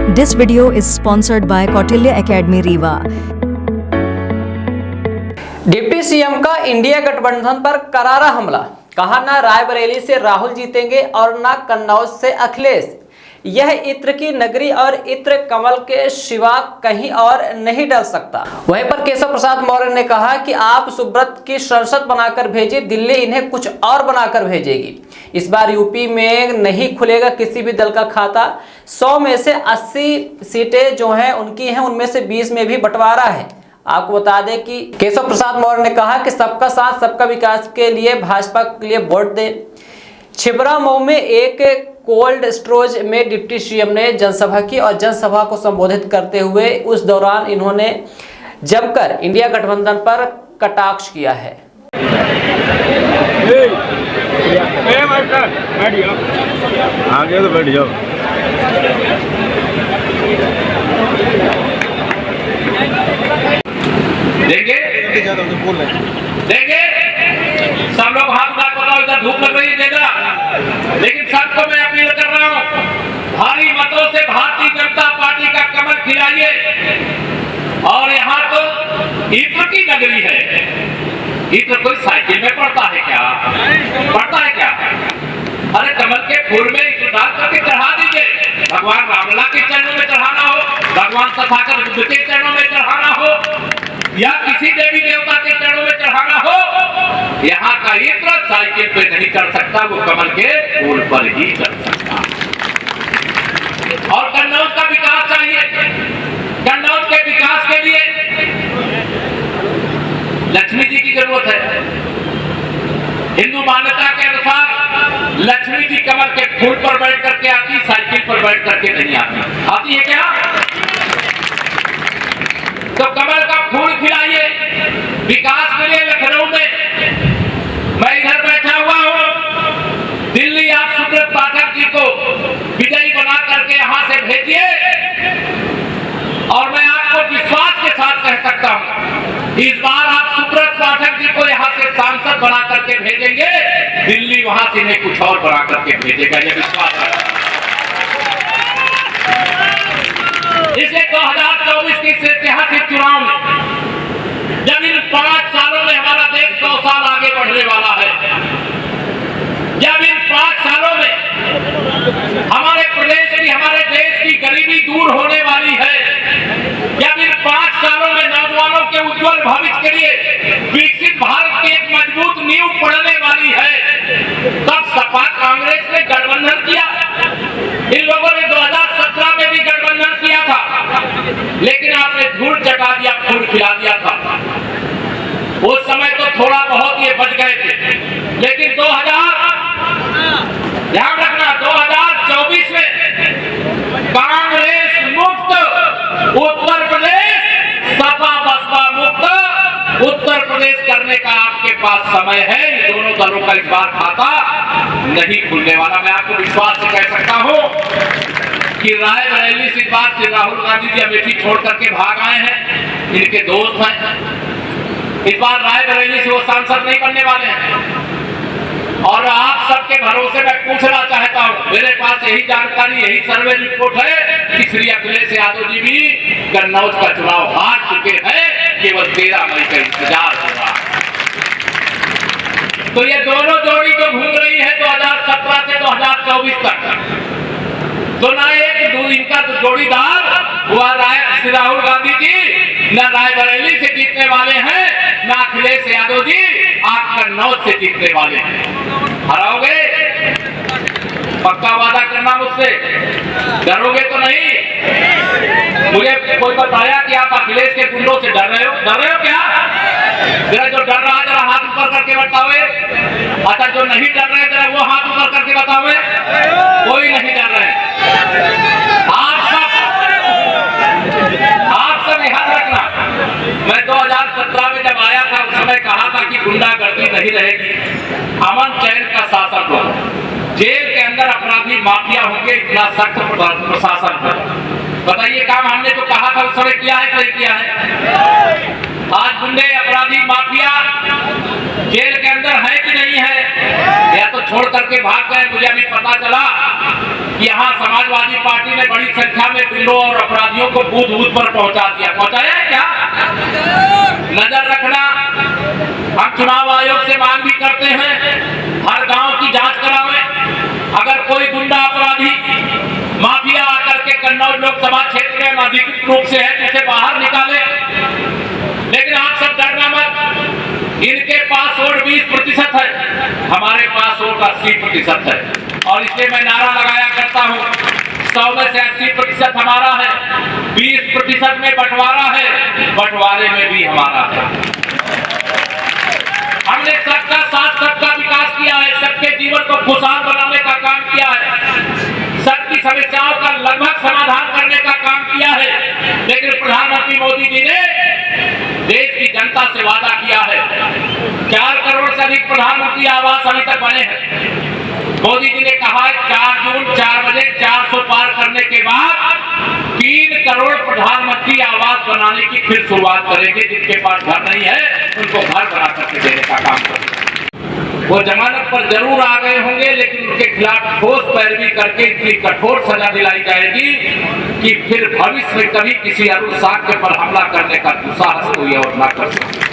This video is sponsored by Kautilya Academy Rewa. Deputy CM का India गठबंधन पर करारा हमला। कहा ना रायबरेली से राहुल जीतेंगे और ना कन्नौज से अखिलेश। यह इत्र की नगरी और इत्र कमल के सिवा कहीं और नहीं डल सकता। वहीं पर केशव प्रसाद मौर्य ने कहा कि आप सुब्रत की संसद बनाकर भेजिए, दिल्ली इन्हें कुछ और बनाकर भेजेगी। इस बार यूपी में नहीं खुलेगा किसी भी दल का खाता। 100 में से 80 सीटें जो हैं उनकी हैं, उनमें से 20 में भी बंटवारा है। आपको बता दें कि केशव प्रसाद मौर्य ने कहा कि सबका साथ सबका विकास के लिए भाजपा के लिए वोट दें। छिबरा मऊ में एक कोल्ड स्टोरेज में डिप्टी सीएम ने जनसभा की और जनसभा को संबोधित करते हुए उस दौरान इन्होंने जमकर इंडिया गठबंधन पर कटाक्ष किया है। आगे तो बैठ जाओ। देंगे सब लोग हाथ उठा कर, इधर धूप लग रही है देगा, लेकिन सबको मैं अपील कर रहा हूँ, भारी मतों से भारतीय जनता पार्टी का कमल खिलाइए। और यहाँ तो इत्र की नगरी है। इत्र कोई साइकिल में पड़ता है क्या? पड़ता है क्या? अरे कमल के फूल में इत्र डाल करके चढ़ा दीजिए। भगवान रामलला के चरणों में चढ़ाना हो, भगवान तथागत बुद्ध के चरणों में चढ़ाना हो, या किसी देवी देवता के चरणों में चढ़ाना हो, यहाँ का इत्र साइकिल पे नहीं कर सकता, वो कमल के फूल पर ही कर सकता। और कन्नौज का विकास चाहिए। कन्नौज के विकास के लिए लक्ष्मी जी की जरूरत है। हिंदू मान्यता के अनुसार लक्ष्मी जी कमल के फूल पर बैठ करके आती, साइकिल पर बैठ करके नहीं आती। आती है क्या? तो कमल का फूल खिलाइए विकास के लिए। लखनऊ में मैं इधर बैठा हुआ हूं, दिल्ली आप सुब्रत पाठक जी को विजयी बना करके यहां से भेजिए, और मैं आपको विश्वास के साथ कह सकता हूं, इस बार आप सुब्रत पाठक जी को यहां से सांसद बना करके भेजेंगे, दिल्ली वहां से इन्हें कुछ और बना करके भेजेगा, यह विश्वास है। इसलिए 2024 के ऐतिहासिक चुनाव में जब इन 5 सालों में हमारा देश 100 साल आगे बढ़ने वाला है, जब इन 5 सालों में हमारे प्रदेश की, हमारे देश की गरीबी दूर होने वाली है, जब इन 5 सालों में नौजवानों के उज्जवल भविष्य के लिए विकसित भारत की एक मजबूत नींव पड़ने वाली है, तब सपा कांग्रेस ने गठबंधन किया। इन लोगों ने 2017 में भी गठबंधन किया था, लेकिन आपने धूल चटा दिया, फूल खिला दिया था। उस समय तो थोड़ा बहुत ये बच गए थे, लेकिन 2024 में कांग्रेस मुक्त उत्तर प्रदेश, सपा बसपा मुक्त उत्तर प्रदेश करने का आपके पास समय है। इन दोनों दलों का इस बार खाता नहीं खुलने वाला। मैं आपको विश्वास से कह सकता हूं कि रायबरेली से इस बार से राहुल गांधी जी अमेठी छोड़ करके भाग आए हैं, इनके दोस्त हैं। इस बार रायबरेली से वो सांसद नहीं बनने वाले हैं। और आप सबके भरोसे मैं पूछना चाहता हूं, मेरे पास यही जानकारी, यही सर्वे रिपोर्ट है कि श्री अखिलेश यादव जी भी कन्नौज का चुनाव हार चुके हैं, केवल 13 मई का इंतजार होगा। तो ये दोनों जोड़ी जो घूम रही है 2017 से 2024 तक, तो ना एक इनका जोड़ीदार हुआ श्री राहुल गांधी जी, न रायबरेली से जीतने वाले हैं, न अखिलेश यादव जी आप कन्नौज से जीतने वाले हैं। हराओगे? पक्का वादा करना मुझसे, डरोगे तो नहीं? मुझे कोई बताया कि आप अखिलेश के गुंडों से डर रहे हो? डर रहे हो क्या? जरा जो डर रहा है जरा हाथ ऊपर करके बताओ। अच्छा, जो नहीं डर रहे जरा वो हाथ ऊपर करके बताओ। कोई नहीं डर रहे। आप सब याद रखना, मैं 2017 में जब आया था उस समय कहा था कि गुंडागर्दी नहीं रहेगी, अमन चैन का शासन होगा, जेल के अंदर अपराधी माफिया होंगे, इतना सख्त प्रशासन होगा। बताइए काम हमने जो कहा था उस समय किया है कि नहीं किया है? आज गुंडे अपराधी माफिया जेल के अंदर है कि नहीं है? या तो छोड़ करके भाग गए। मुझे अभी पता चला कि यहाँ समाजवादी पार्टी ने बड़ी संख्या में गुंडों और अपराधियों को बूथ बूथ पर पहुंचा दिया। पहुंचाया है क्या? नजर रखना। हम चुनाव आयोग से मांग भी करते हैं, हर गांव की जांच करावें। अगर कोई गुंडा अपराधी माफिया आकर के कन्नौज लोकसभा क्षेत्र में अनधिकृत रूप से है तो उसे बाहर निकाले। लेकिन आप सब डरना मत, इनके पास वोट 20% है, हमारे पास वोट 80% है। और इसलिए मैं नारा लगाया करता हूं, 100 में से 80% हमारा है, 20% में बंटवारा है, बंटवारे में भी हमारा है। हमने सबका साथ सबका विकास किया है, सबके जीवन को खुशहाल बनाने का काम किया है, सबकी समस्याओं का लगभग समाधान करने का काम किया है। लेकिन प्रधानमंत्री मोदी जी ने देश की जनता से वादा किया है, 4 करोड़ से अधिक प्रधानमंत्री आवास अभी तक बने हैं। मोदी जी ने कहा है 4 जून 4 बजे 400 पार करने के बाद 3 करोड़ प्रधानमंत्री आवास बनाने की फिर शुरुआत करेंगे। जिनके पास घर नहीं है उनको घर बना करके देने का काम करेंगे। वो जमानत पर जरूर आ गए होंगे, लेकिन उनके खिलाफ ठोस पैरवी करके इतनी कठोर सजा दिलाई जाएगी कि फिर भविष्य में कभी किसी अरुण साक्य पर हमला करने का दुस्साहस कोई और न कर सके।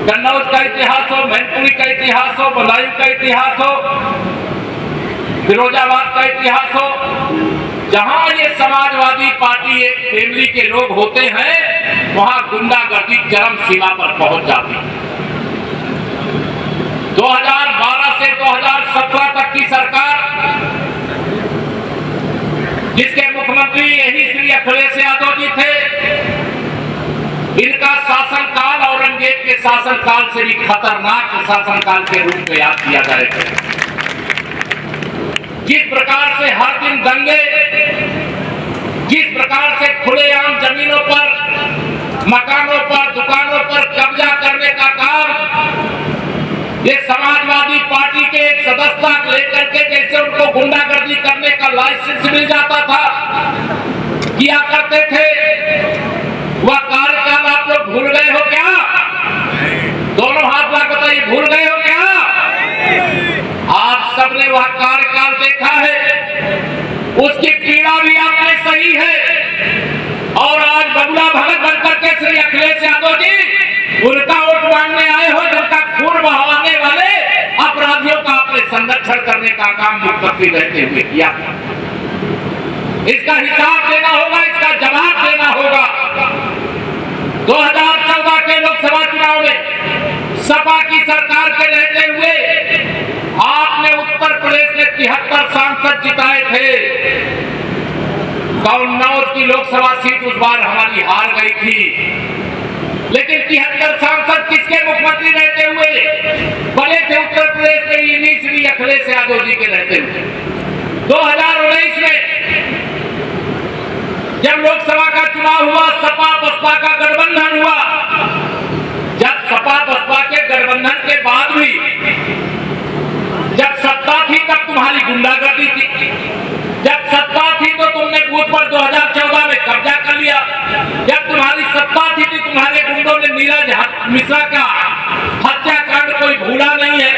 कन्नौज का इतिहास हो, मैनपुरी का इतिहास हो, बदायूं का इतिहास हो, फिरोजाबाद का इतिहास हो, जहां ये समाजवादी पार्टी एक फैमिली के लोग होते हैं वहां गुंडागर्दी चरम सीमा पर पहुंच जाती है। 2012 से 2017 तक की सरकार, जिसके मुख्यमंत्री यही श्री अखिलेश यादव जी थे, इनका शासनकाल औरंगजेब के शासनकाल से भी खतरनाक शासनकाल के रूप में याद किया जाएगा। जिस प्रकार से हर दिन दंगे, जिस प्रकार से खुलेआम जमीनों पर, मकानों पर, दुकानों पर कब्जा करने का काम ये समाजवादी पार्टी के एक सदस्यता लेकर के जैसे उनको गुंडागर्दी करने का लाइसेंस मिल जाता था, किया करते थे, वह कार्यकाल आप लोग भूल गए हो क्या? दोनों हाथ ला बताइए, भूल गए हो क्या? आप सबने वह कार्यकाल देखा है, उसकी पीड़ा भी आपने सही है। और आज बबुला भगत बनकर के श्री अखिलेश यादव जी उनका वोट मांगने आए हो, जिनका खून बहाने वाले अपराधियों का आपने संरक्षण करने का काम मुख्यमंत्री रहते हुए किया। इसका हिसाब देना होगा, इसका जवाब देना होगा। 2014 के लोकसभा चुनाव में सपा की सरकार के रहते हुए आपने उत्तर प्रदेश में 73 सांसद जिताए थे। कन्नौज की लोकसभा सीट उस बार हमारी हार गई थी, लेकिन 73 सांसद किसके मुख्यमंत्री रहते हुए बने थे? उत्तर प्रदेश के इन्हीं श्री अखिलेश यादव जी के रहते हुए। 2019 में जब लोकसभा का चुनाव हुआ, सपा बसपा का गठबंधन हुआ। जब सपा बसपा के गठबंधन के बाद भी जब सत्ता थी तब तुम्हारी गुंडागर्दी थी, जब सत्ता थी तो तुमने बूथ पर 2014 में कब्जा कर लिया, जब तुम्हारी सत्ता थी तो तुम्हारे गुंडों ने नीरज मिश्रा का हत्याकांड कोई भूला नहीं है।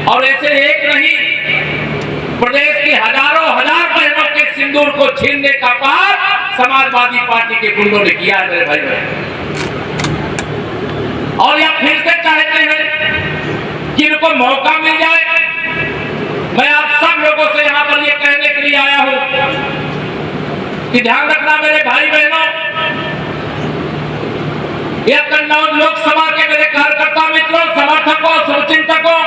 और ऐसे एक नहीं, प्रदेश की हजारों हजार बहनों के सिंदूर को छीनने का पाप समाजवादी पार्टी के गुंडों ने किया है मेरे भाई बहन। और यह फिर से चाहते हैं कि इनको मौका मिल जाए। मैं आप सब लोगों से यहां पर यह कहने के लिए आया हूं कि ध्यान रखना मेरे भाई बहनों, यह कन्नौज लोकसभा के मेरे कार्यकर्ता मित्रों, समर्थकों, शुभचिंतकों,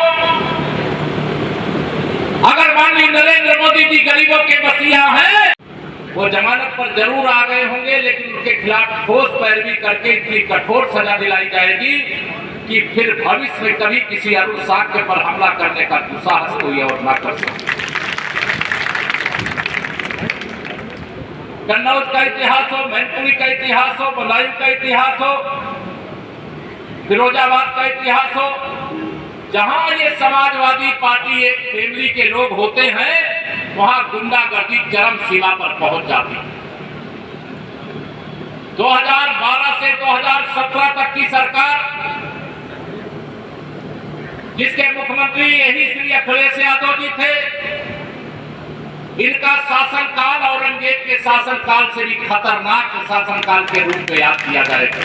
अगर माननीय नरेंद्र मोदी जी गरीबों के मसीहा हैं, वो जमानत पर जरूर आ गए होंगे, लेकिन उनके खिलाफ ठोस पैरवी करके इतनी कठोर सजा दिलाई जाएगी कि फिर भविष्य में कभी किसी अरुण साक्य पर हमला करने का दुस्साहस कोई और न कर सके। कन्नौज का इतिहास हो, मैनपुरी का इतिहास हो, बदायूं का इतिहास हो, फिरोजाबाद का इतिहास हो, जहां ये समाजवादी पार्टी एक फैमिली के लोग होते हैं वहां गुंडागर्दी चरम सीमा पर पहुंच जाती है। 2012 से 2017 तक की सरकार, जिसके मुख्यमंत्री यही श्री अखिलेश यादव जी थे। इनका शासनकाल औरंगजेब के शासनकाल से भी खतरनाक शासनकाल के रूप में याद किया जाएगा।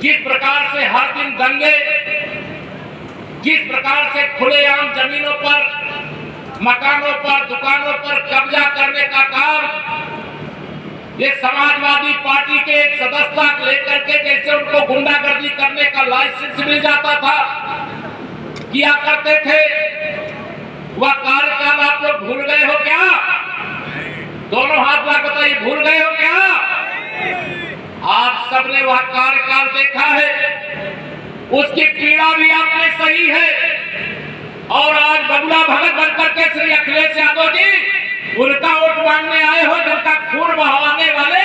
जिस प्रकार से हर दिन दंगे, जिस प्रकार से खुलेआम जमीनों पर, मकानों पर, दुकानों पर कब्जा करने का काम ये समाजवादी पार्टी के एक सदस्यता लेकर के जैसे उनको गुंडागर्दी करने का लाइसेंस मिल जाता था, किया करते थे, वह कार्यकाल आप लोग भूल गए हो क्या? दोनों हाथ ला बताइए, भूल गए हो क्या? आप सबने वह कार्यकाल देखा है, उसकी पीड़ा भी आपने सही है। और आज बगुला भगत बनकर के श्री अखिलेश यादव जी उनका वोट मांगने आए हो, जिनका खून बहाने वाले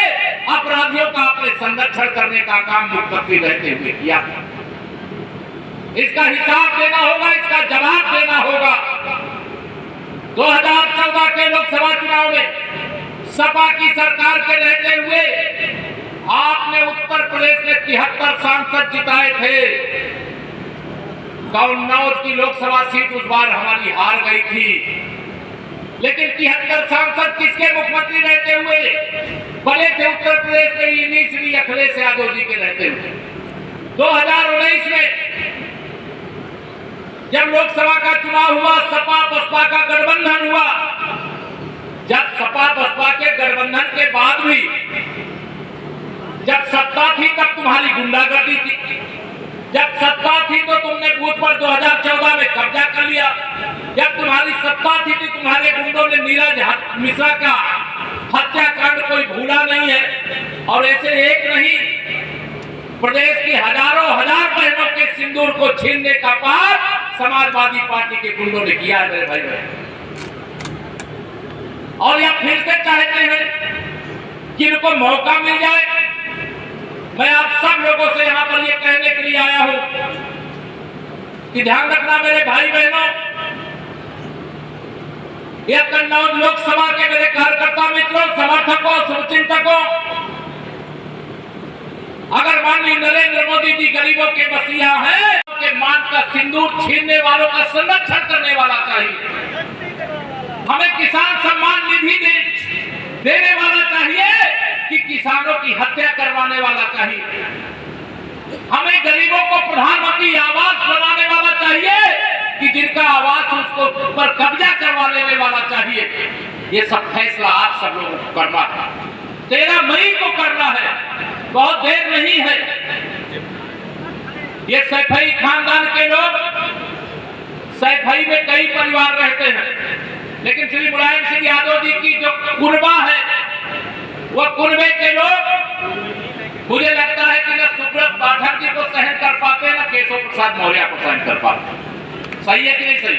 अपराधियों का आपने संरक्षण करने का काम मुख्यमंत्री रहते हुए किया। इसका हिसाब देना होगा, इसका जवाब देना होगा। 2014 के लोकसभा चुनाव में सपा की सरकार के रहते हुए आपने उत्तर प्रदेश में 73 सांसद जिताए थे। कन्नौज की लोकसभा सीट उस बार हमारी हार गई थी, लेकिन 73 सांसद किसके मुख्यमंत्री रहते हुए बने थे? उत्तर प्रदेश के इन्हीं श्री अखिलेश यादव जी के रहते हुए। 2019 में जब लोकसभा का चुनाव हुआ, सपा बसपा का गठबंधन हुआ। जब सपा बसपा के गठबंधन के बाद भी जब सत्ता थी तब तुम्हारी गुंडागर्दी थी, जब सत्ता थी तो तुमने बूथ पर 2014 में कब्जा कर लिया, जब तुम्हारी सत्ता थी तो तुम्हारे गुंडों ने नीरज मिश्रा का हत्याकांड कोई भूला नहीं है। और ऐसे एक नहीं, प्रदेश की हजारों हजार बहनों के सिंदूर को छीनने का पाप समाजवादी पार्टी के गुंडों ने किया है मेरे भाई बहन। और यह फिर से चाहते हैं कि इनको मौका मिल जाए। मैं आप सब लोगों से यहां पर यह कहने के लिए आया हूं कि ध्यान रखना मेरे भाई बहनों, यह कन्नौज लोकसभा के मेरे कार्यकर्ता मित्रों, समर्थकों, शुभचिंतकों, अगर माननीय नरेंद्र मोदी जी गरीबों के मसीहा हैं, के मान का सिंदूर छीनने वालों का संरक्षण करने वाला चाहिए। हमें किसान सम्मान निधि देने वाला चाहिए कि किसानों की हत्या करवाने वाला चाहिए। हमें गरीबों को प्रधानमंत्री आवास बनाने वाला चाहिए कि जिनका आवास उसको पर कब्जा करवा लेने वाला चाहिए। ये सब फैसला आप सब लोगों को करना है, 13 मई को करना है, बहुत देर नहीं है। ये सैफई खानदान के लोग, सैफई में कई परिवार रहते हैं, लेकिन श्री मुलायम सिंह यादव जी की जो कुनबा है, वह कुनबे के लोग मुझे लगता है कि न सुब्रत पाठक जी को सहन कर पाते, न केशव प्रसाद मौर्य को सहन कर पाते। सही है कि नहीं सही?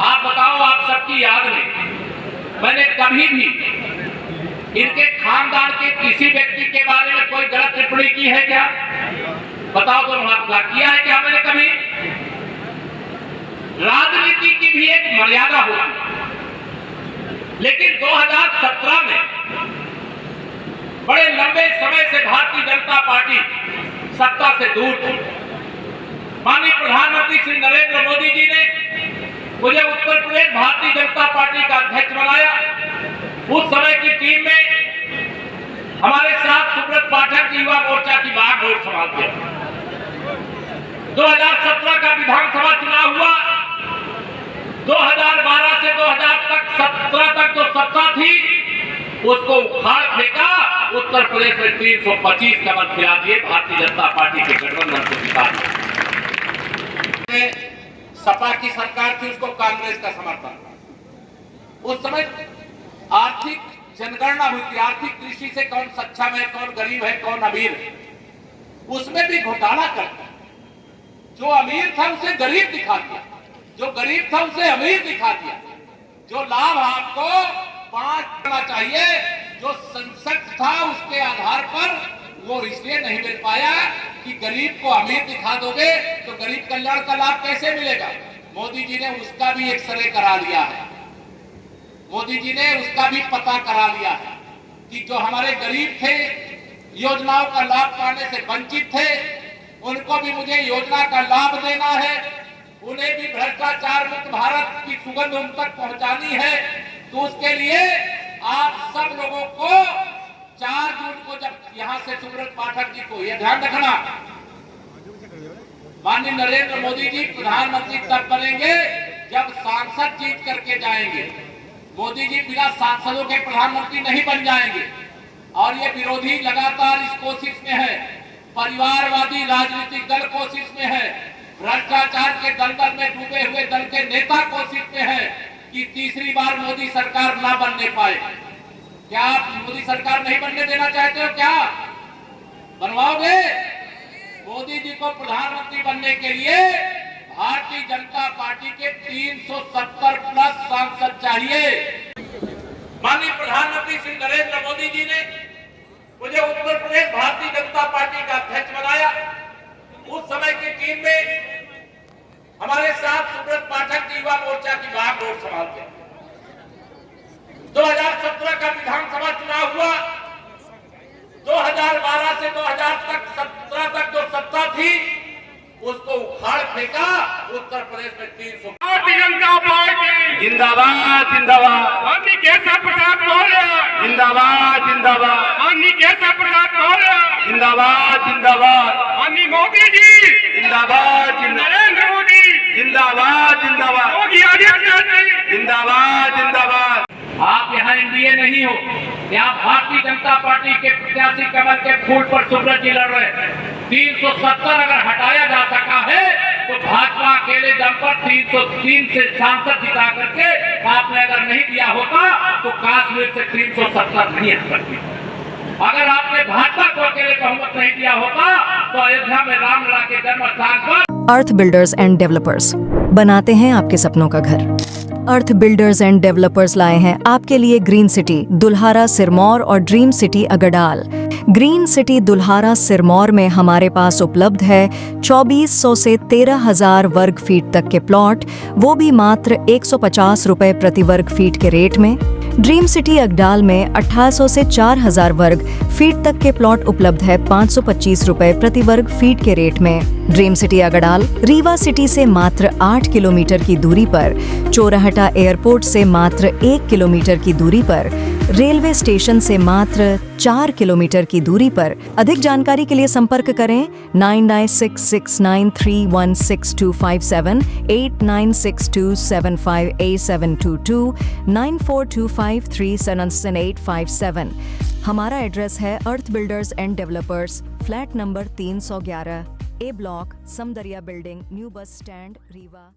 आप बताओ, आप सबकी याद में मैंने कभी भी इनके खानदान के किसी व्यक्ति के बारे में कोई गलत टिप्पणी की है क्या? बताओ तो, किया है क्या मैंने कभी? राजनीति की भी एक मर्यादा होती, लेकिन 2017 में बड़े लंबे समय से भारतीय जनता पार्टी सत्ता से दूर थी। माननीय प्रधानमंत्री श्री नरेंद्र मोदी जी ने मुझे उत्तर प्रदेश भारतीय जनता पार्टी का अध्यक्ष बनाया। उस समय की टीम में हमारे साथ सुब्रत पाठक युवा मोर्चा की बागडोर संभालते। 2017 का विधानसभा चुनाव हुआ। 2012 से 2017 तक जो सत्ता थी उसको उखाड़ फेंका। उत्तर प्रदेश में 325 कमल खिला दिए, भारतीय जनता पार्टी के गठबंधन को जिता दिया। सपा की सरकार थी, उसको कांग्रेस का समर्थन था। उस समय आर्थिक जनगणना हुई थी, आर्थिक दृष्टि से कौन सक्षम है, कौन गरीब है, कौन अमीर है, उसमें भी घोटाला करता। जो अमीर था उसे गरीब दिखा दिया, जो गरीब था उसे अमीर दिखा दिया। जो लाभ आपको 5 करना चाहिए, जो संसद था उसके आधार पर वो इसलिए नहीं मिल पाया कि गरीब को अमीर दिखा दोगे तो गरीब कल्याण का लाभ कैसे मिलेगा। मोदी जी ने उसका भी एक्सरे करा लिया है, मोदी जी ने उसका भी पता करा लिया है कि जो हमारे गरीब थे, योजनाओं का लाभ पाने से वंचित थे, उनको भी मुझे योजना का लाभ देना है, उन्हें भी भ्रष्टाचार मुक्त भारत की सुगंध उन तक पहुंचानी है। तो उसके लिए आप सब लोगों को 4 जून को जब यहाँ से सुब्रत पाठक जी को, यह ध्यान रखना, माननीय नरेंद्र मोदी जी प्रधानमंत्री तब बनेंगे जब सांसद जीत करके जाएंगे। मोदी जी बिना सांसदों के प्रधानमंत्री नहीं बन जाएंगे। और ये विरोधी लगातार इस कोशिश में है, परिवारवादी राजनीतिक दल कोशिश में है, भ्रष्टाचार के दलदल में डूबे हुए दल के नेता कोशिश में है कि तीसरी बार मोदी सरकार ना बनने पाए। क्या आप मोदी सरकार नहीं बनने देना चाहते हो? क्या बनवाओगे? मोदी जी को प्रधानमंत्री बनने के लिए भारतीय जनता पार्टी के 370 प्लस सांसद चाहिए। माननीय प्रधानमंत्री श्री नरेंद्र मोदी जी ने मुझे उत्तर प्रदेश भारतीय जनता पार्टी का अध्यक्ष बनाया। उस समय की टीम में हमारे साथ सुब्रत पाठक जी युवा मोर्चा की बागडोर संभालते। 2017 का विधानसभा चुनाव हुआ। 2012 से 2017 तक जो सत्ता थी उसको उखाड़ फेंका। उत्तर प्रदेश में 300 भारतीय जनता पार्टी जिंदाबाद जिंदाबाद माननीय केशव प्रसाद मौर्य जिंदाबाद जिंदाबाद माननीय केशव प्रसाद मौर्य जिंदाबाद जिंदाबाद माननीय मोदी जी जिंदाबाद जिंदाबाद नरेंद्र मोदी जिंदाबाद जिंदाबाद योगी आदित्यनाथ जी जिंदाबाद जिंदाबाद। आप यहाँ एनडीए नहीं हो, यहाँ भारतीय जनता पार्टी के प्रत्याशी कमल के फूल पर सुब्रत जी लड़ रहे हैं। 370 अगर हटाया जा सका है तो भाजपा अकेले दम पर 303 से सांसद जिता करके आपने अगर नहीं दिया होता तो काश्मीर से 370 नहीं आ सकती। अगर आपने भाजपा को अकेले बहुमत नहीं दिया होता तो अयोध्या में रामलला के जन्म स्थान पर अर्थ बिल्डर्स एंड डेवलपर्स बनाते हैं आपके सपनों का घर। अर्थ बिल्डर्स एंड डेवलपर्स लाए हैं आपके लिए ग्रीन सिटी दुल्हारा सिरमौर और dream city Agdal. Green city Dulhara Sirmaur में हमारे पास उपलब्ध है 2400 से 13,000 वर्ग फीट तक के प्लॉट, वो भी मात्र 150 रुपए प्रति वर्ग फीट के रेट में। ड्रीम सिटी अगडाल में 1800 से 4000 वर्ग फीट तक के प्लॉट उपलब्ध है 525 रुपए प्रति वर्ग फीट के रेट में। Dream city Agdal Rewa city से मात्र 8 किलोमीटर की दूरी पर, चोराहटा एयरपोर्ट से मात्र 1 किलोमीटर की दूरी पर, रेलवे स्टेशन से मात्र 4 किलोमीटर की दूरी पर। अधिक जानकारी के लिए संपर्क करें 9966931627, 8962758722, 9425377857। हमारा एड्रेस है Arth builders and developers, flat number 311, A block, Samdariya building, new bus stand, Rewa.